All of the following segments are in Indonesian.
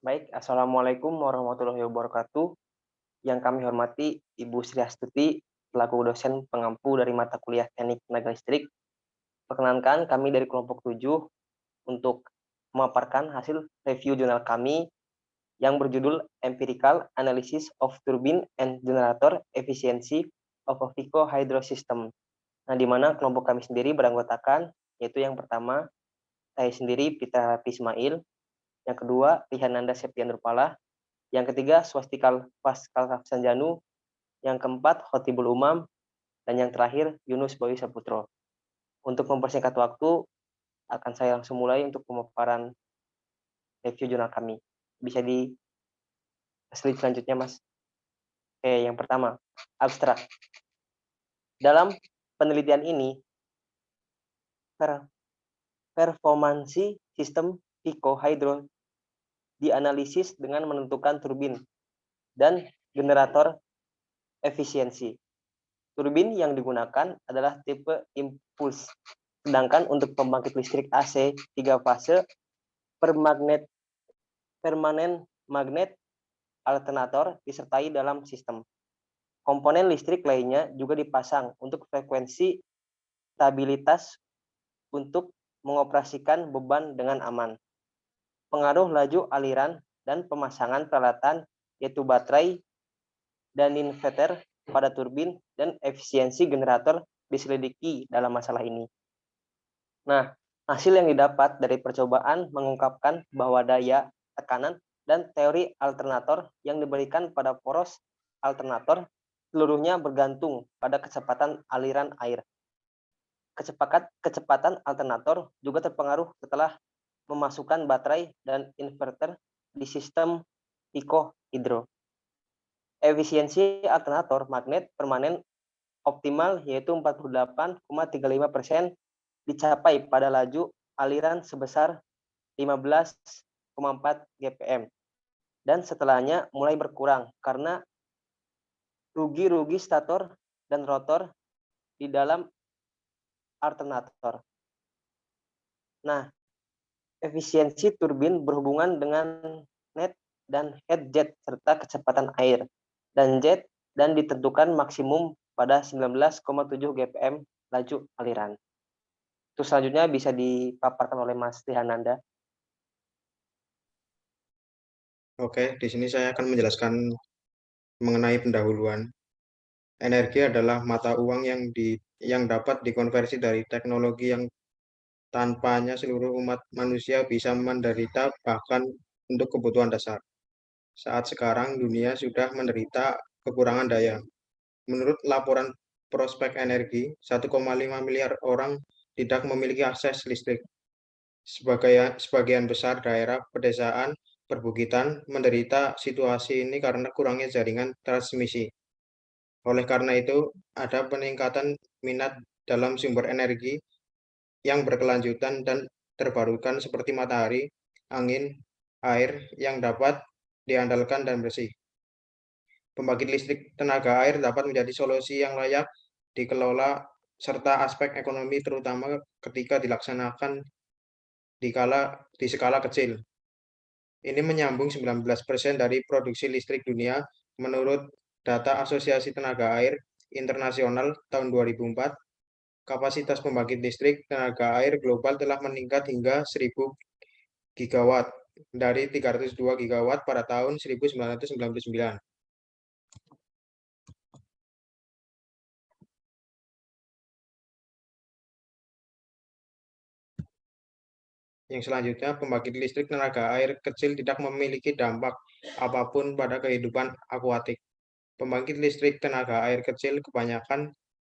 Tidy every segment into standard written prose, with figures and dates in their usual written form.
Baik, Assalamualaikum warahmatullahi wabarakatuh. Yang kami hormati Ibu Sri Astuti, selaku dosen pengampu dari mata kuliah Teknik Tenaga Listrik. Perkenankan kami dari kelompok 7 untuk memaparkan hasil review jurnal kami yang berjudul Empirical Analysis of Turbine and Generator Efficiency of a Vico Hydro System. Nah, di mana kelompok kami sendiri beranggotakan, yaitu yang pertama, saya sendiri Pita Ismail, yang kedua, Rihananda Septian Nurpala, yang ketiga, Swastikal Pascal Sanjanu, yang keempat, Khotibul Umam, dan yang terakhir, Yunus Boy Saputro. Untuk mempersingkat waktu, akan saya langsung mulai untuk pemaparan review jurnal kami. Bisa di slide selanjutnya, Mas. Oke, yang pertama, abstrak. Dalam penelitian ini, performansi sistem Pico Hydro dianalisis dengan menentukan turbin dan generator efisiensi. Turbin yang digunakan adalah tipe impuls, sedangkan untuk pembangkit listrik AC 3 fase permanen magnet alternator disertai dalam sistem. Komponen listrik lainnya juga dipasang untuk frekuensi stabilitas untuk mengoperasikan beban dengan aman. Pengaruh laju aliran dan pemasangan peralatan yaitu baterai dan inverter pada turbin dan efisiensi generator diselidiki dalam masalah ini. Nah, hasil yang didapat dari percobaan mengungkapkan bahwa daya, tekanan, dan teori alternator yang diberikan pada poros alternator seluruhnya bergantung pada kecepatan aliran air. Kecepatan alternator juga terpengaruh setelah memasukkan baterai dan inverter di sistem Pico Hydro. Efisiensi alternator magnet permanen optimal yaitu 48,35% dicapai pada laju aliran sebesar 15,4 GPM dan setelahnya mulai berkurang karena rugi-rugi stator dan rotor di dalam alternator. Nah, efisiensi turbin berhubungan dengan net dan head jet serta kecepatan air dan jet dan ditentukan maksimum pada 19,7 GPM laju aliran. Terus selanjutnya bisa dipaparkan oleh Mas Rihananda. Oke, di sini saya akan menjelaskan mengenai pendahuluan. Energi adalah mata uang yang dapat dikonversi dari teknologi yang tanpanya seluruh umat manusia bisa menderita bahkan untuk kebutuhan dasar. Saat sekarang dunia sudah menderita kekurangan daya. Menurut laporan Prospek Energi, 1,5 miliar orang tidak memiliki akses listrik. Sebagian besar daerah pedesaan, perbukitan menderita situasi ini karena kurangnya jaringan transmisi. Oleh karena itu, ada peningkatan minat dalam sumber energi yang berkelanjutan dan terbarukan seperti matahari, angin, air yang dapat diandalkan dan bersih. Pembangkit listrik tenaga air dapat menjadi solusi yang layak dikelola serta aspek ekonomi terutama ketika dilaksanakan di skala kecil. Ini menyambung 19% dari produksi listrik dunia menurut data Asosiasi Tenaga Air Internasional tahun 2004. Kapasitas pembangkit listrik tenaga air global telah meningkat hingga 1000 gigawatt dari 302 gigawatt pada tahun 1999. Yang selanjutnya, pembangkit listrik tenaga air kecil tidak memiliki dampak apapun pada kehidupan akuatik. Pembangkit listrik tenaga air kecil kebanyakan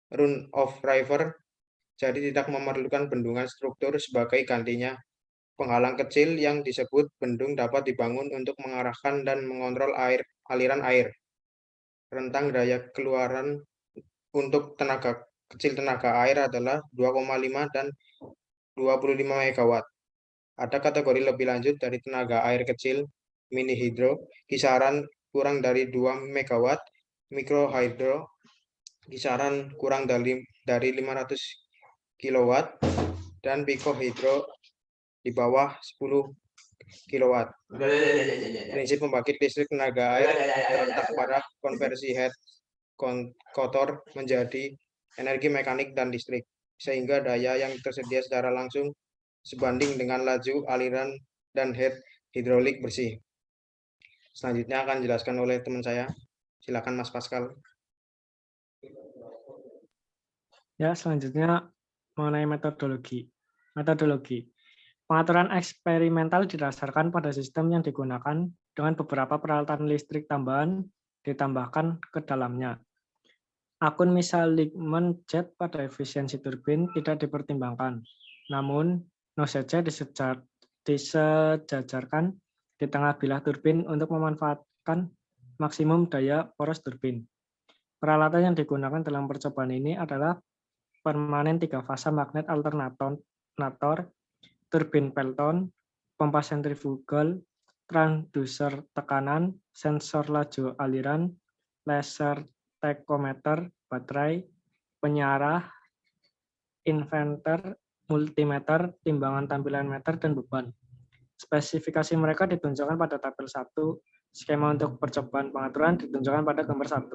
run of river, jadi tidak memerlukan bendungan struktur sebagai gantinya. Penghalang kecil yang disebut bendung dapat dibangun untuk mengarahkan dan mengontrol aliran air. Rentang daya keluaran untuk tenaga air adalah 2,5 dan 25 megawatt. Ada kategori lebih lanjut dari tenaga air kecil, mini hidro, kisaran kurang dari 2 megawatt, mikro hidro, kisaran kurang dari 500 kilowatt, dan pico hidro di bawah 10 kW. Prinsip pembangkit listrik tenaga air terletak pada konversi head kotor menjadi energi mekanik dan listrik, sehingga daya yang tersedia secara langsung sebanding dengan laju aliran dan head hidrolik bersih. Selanjutnya akan dijelaskan oleh teman saya. Silakan Mas Pascal. Ya, selanjutnya mengenai metodologi. Pengaturan eksperimental didasarkan pada sistem yang digunakan dengan beberapa peralatan listrik tambahan ditambahkan ke dalamnya. Akun misal Liebman jet pada efisiensi turbin tidak dipertimbangkan, namun no saja disejajarkan di tengah bilah turbin untuk memanfaatkan maksimum daya poros turbin. Peralatan yang digunakan dalam percobaan ini adalah permanen 3 fasa magnet alternator, turbin Pelton, pompa sentrifugal, transducer tekanan, sensor laju aliran, laser tachometer, baterai, penyarah, inverter, multimeter, timbangan tampilan meter, dan beban. Spesifikasi mereka ditunjukkan pada tabel 1, skema untuk percobaan pengaturan ditunjukkan pada gambar 1.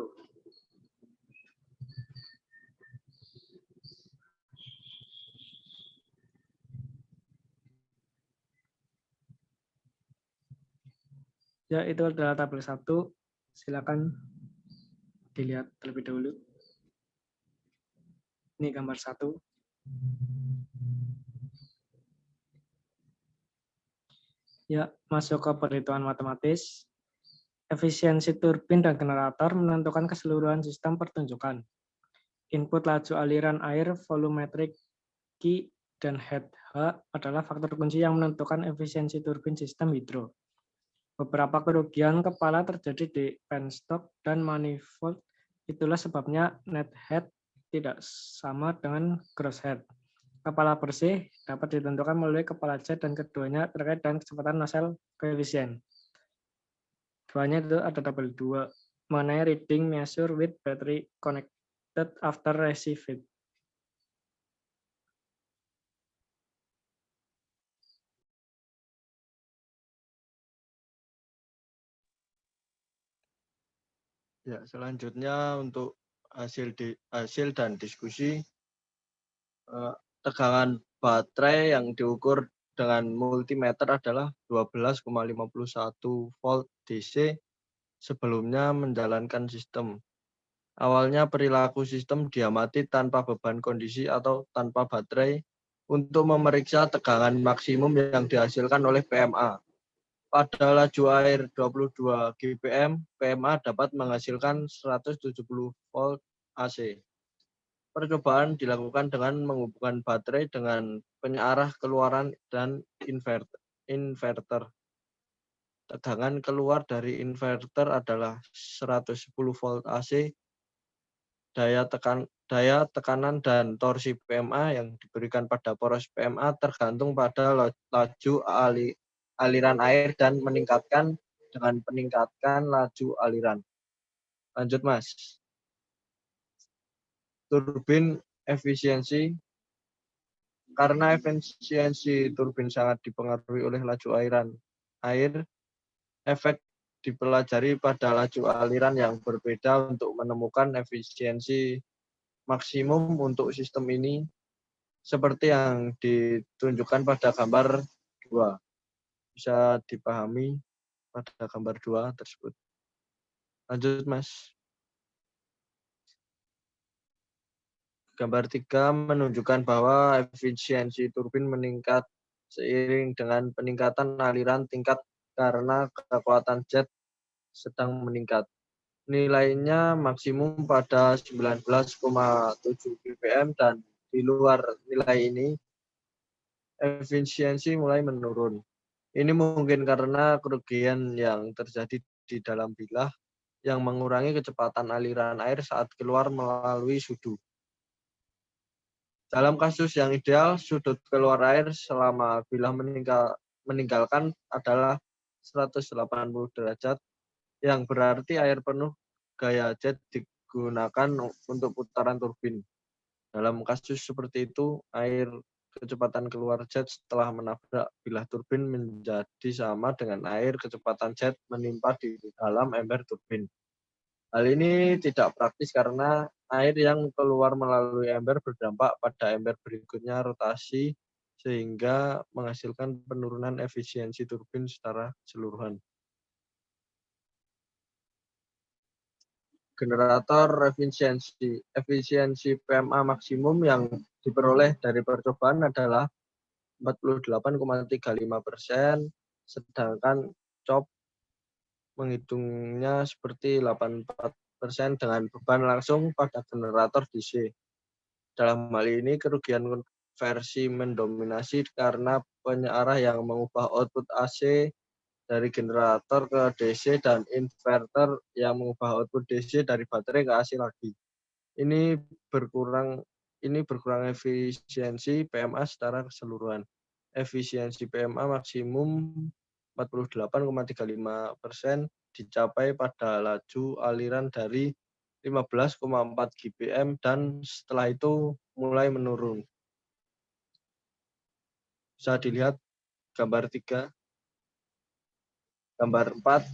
Ya, itu adalah tabel 1. Silakan dilihat terlebih dahulu. Ini gambar 1. Ya, masuk ke perhitungan matematis. Efisiensi turbin dan generator menentukan keseluruhan sistem pertunjukan. Input laju aliran air, volumetric Q, dan head H adalah faktor kunci yang menentukan efisiensi turbin sistem hidro. Beberapa kerugian kepala terjadi di penstock dan manifold, itulah sebabnya net head tidak sama dengan gross head. Kepala bersih dapat ditentukan melalui kepala jet dan keduanya terkait dengan kecepatan nozzle koefisien. Duanya itu ada tabel 2 mengenai reading measure with battery connected after received. Ya, selanjutnya untuk hasil dan diskusi, tegangan baterai yang diukur dengan multimeter adalah 12,51 volt DC sebelumnya menjalankan sistem. Awalnya perilaku sistem diamati tanpa beban kondisi atau tanpa baterai untuk memeriksa tegangan maksimum yang dihasilkan oleh PMA. Pada laju air 22 GPM, PMA dapat menghasilkan 170 volt AC. Percobaan dilakukan dengan menghubungkan baterai dengan penyarah keluaran dan inverter. Tegangan keluar dari inverter adalah 110 volt AC. Daya tekanan dan torsi PMA yang diberikan pada poros PMA tergantung pada laju aliran air dan meningkatkan dengan peningkatkan laju aliran. Lanjut, Mas. Turbin efisiensi. Karena efisiensi turbin sangat dipengaruhi oleh laju aliran air, efek dipelajari pada laju aliran yang berbeda untuk menemukan efisiensi maksimum untuk sistem ini, seperti yang ditunjukkan pada gambar 2. Bisa dipahami pada gambar 2 tersebut. Lanjut, Mas. Gambar 3 menunjukkan bahwa efisiensi turbin meningkat seiring dengan peningkatan aliran tingkat karena kekuatan jet sedang meningkat. Nilainya maksimum pada 19,7 ppm dan di luar nilai ini efisiensi mulai menurun. Ini mungkin karena kerugian yang terjadi di dalam bilah yang mengurangi kecepatan aliran air saat keluar melalui sudu. Dalam kasus yang ideal, sudut keluar air selama bilah meninggalkan adalah 180 derajat, yang berarti air penuh gaya jet digunakan untuk putaran turbin. Dalam kasus seperti itu, air kecepatan keluar jet setelah menabrak bilah turbin menjadi sama dengan air kecepatan jet menimpa di dalam ember turbin. Hal ini tidak praktis karena air yang keluar melalui ember berdampak pada ember berikutnya rotasi sehingga menghasilkan penurunan efisiensi turbin secara keseluruhan. Generator efisiensi PMA maksimum yang diperoleh dari percobaan adalah 48,35%, sedangkan COP menghitungnya seperti 84% dengan beban langsung pada generator DC. Dalam hal ini kerugian konversi mendominasi karena penyearah yang mengubah output AC dari generator ke DC dan inverter yang mengubah output DC dari baterai ke AC lagi. Ini berkurang efisiensi PMA secara keseluruhan. Efisiensi PMA maksimum 48,35% dicapai pada laju aliran dari 15,4 GPM dan setelah itu mulai menurun. Bisa dilihat gambar 3. Gambar 4,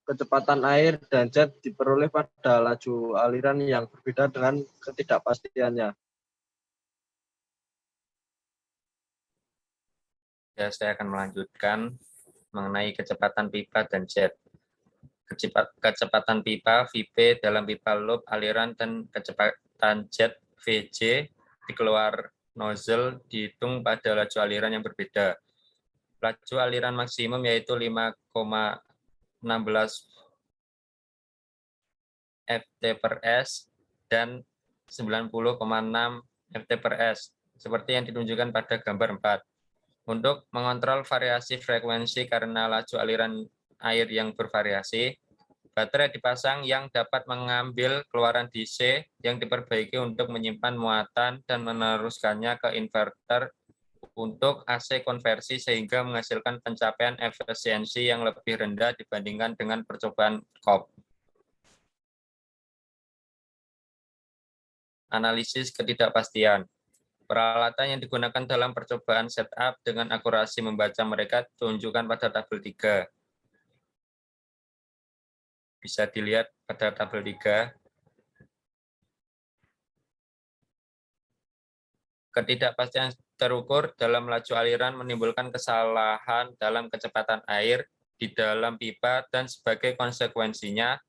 kecepatan air dan jet diperoleh pada laju aliran yang berbeda dengan ketidakpastiannya. Ya, saya akan melanjutkan mengenai kecepatan pipa dan jet. Kecepatan pipa VP dalam pipa loop aliran dan kecepatan jet VJ di keluar nozzle dihitung pada laju aliran yang berbeda. Laju aliran maksimum yaitu 5,16 Ft per S dan 90,6 Ft per S, seperti yang ditunjukkan pada gambar 4. Untuk mengontrol variasi frekuensi karena laju aliran air yang bervariasi, baterai dipasang yang dapat mengambil keluaran DC yang diperbaiki untuk menyimpan muatan dan meneruskannya ke inverter untuk AC konversi sehingga menghasilkan pencapaian efisiensi yang lebih rendah dibandingkan dengan percobaan COP. Analisis ketidakpastian. Peralatan yang digunakan dalam percobaan setup dengan akurasi membaca mereka ditunjukkan pada tabel 3. Bisa dilihat pada tabel 3. Ketidakpastian terukur dalam laju aliran menimbulkan kesalahan dalam kecepatan air di dalam pipa dan sebagai konsekuensinya,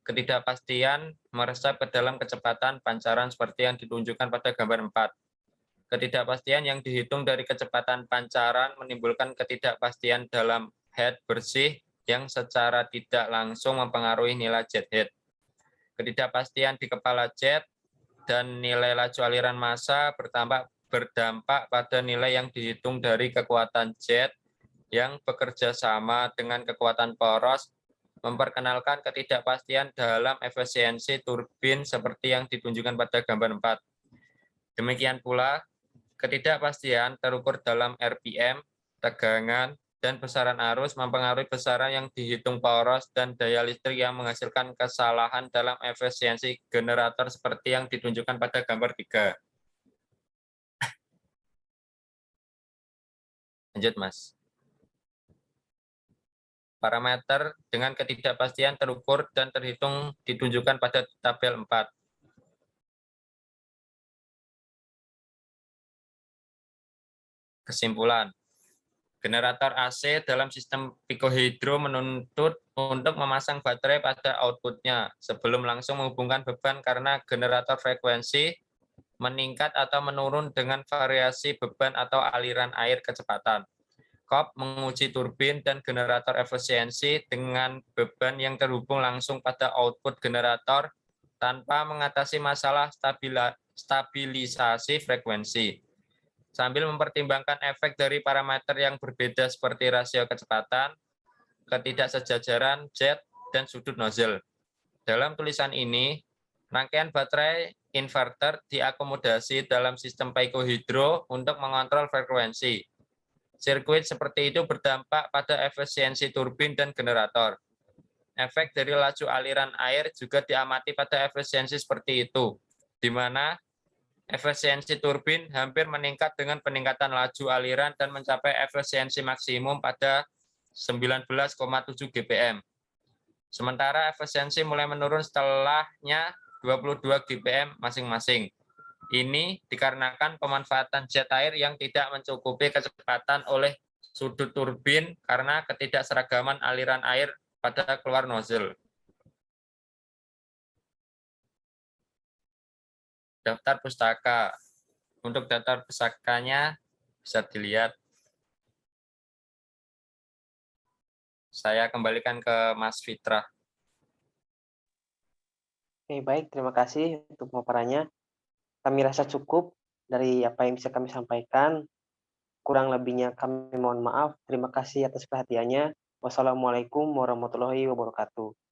ketidakpastian meresap ke dalam kecepatan pancaran seperti yang ditunjukkan pada gambar 4. Ketidakpastian yang dihitung dari kecepatan pancaran menimbulkan ketidakpastian dalam head bersih yang secara tidak langsung mempengaruhi nilai jet head. Ketidakpastian di kepala jet dan nilai laju aliran massa berdampak pada nilai yang dihitung dari kekuatan jet yang bekerja sama dengan kekuatan poros, memperkenalkan ketidakpastian dalam efisiensi turbin seperti yang ditunjukkan pada gambar 4. Demikian pula, ketidakpastian terukur dalam RPM, tegangan, dan besaran arus mempengaruhi besaran yang dihitung poros dan daya listrik yang menghasilkan kesalahan dalam efisiensi generator seperti yang ditunjukkan pada gambar 3. Lanjut, Mas. Parameter dengan ketidakpastian terukur dan terhitung ditunjukkan pada tabel 4. Kesimpulan. Generator AC dalam sistem picohydro menuntut untuk memasang baterai pada outputnya sebelum langsung menghubungkan beban karena generator frekuensi meningkat atau menurun dengan variasi beban atau aliran air kecepatan. COP menguji turbin dan generator efisiensi dengan beban yang terhubung langsung pada output generator tanpa mengatasi masalah stabilisasi frekuensi. Sambil mempertimbangkan efek dari parameter yang berbeda seperti rasio kecepatan, ketidaksejajaran jet, dan sudut nozzle. Dalam tulisan ini, rangkaian baterai inverter diakomodasi dalam sistem picohydro untuk mengontrol frekuensi. Sirkuit seperti itu berdampak pada efisiensi turbin dan generator. Efek dari laju aliran air juga diamati pada efisiensi seperti itu, di mana efisiensi turbin hampir meningkat dengan peningkatan laju aliran dan mencapai efisiensi maksimum pada 19,7 GPM. Sementara efisiensi mulai menurun setelahnya 22 GPM masing-masing. Ini dikarenakan pemanfaatan jet air yang tidak mencukupi kecepatan oleh sudut turbin karena ketidakseragaman aliran air pada keluar nozzle. Daftar pustaka. Untuk daftar pustakanya bisa dilihat. Saya kembalikan ke Mas Fitra. Oke, baik. Terima kasih untuk pemaparannya. Kami rasa cukup dari apa yang bisa kami sampaikan. Kurang lebihnya kami mohon maaf. Terima kasih atas perhatiannya. Wassalamualaikum warahmatullahi wabarakatuh.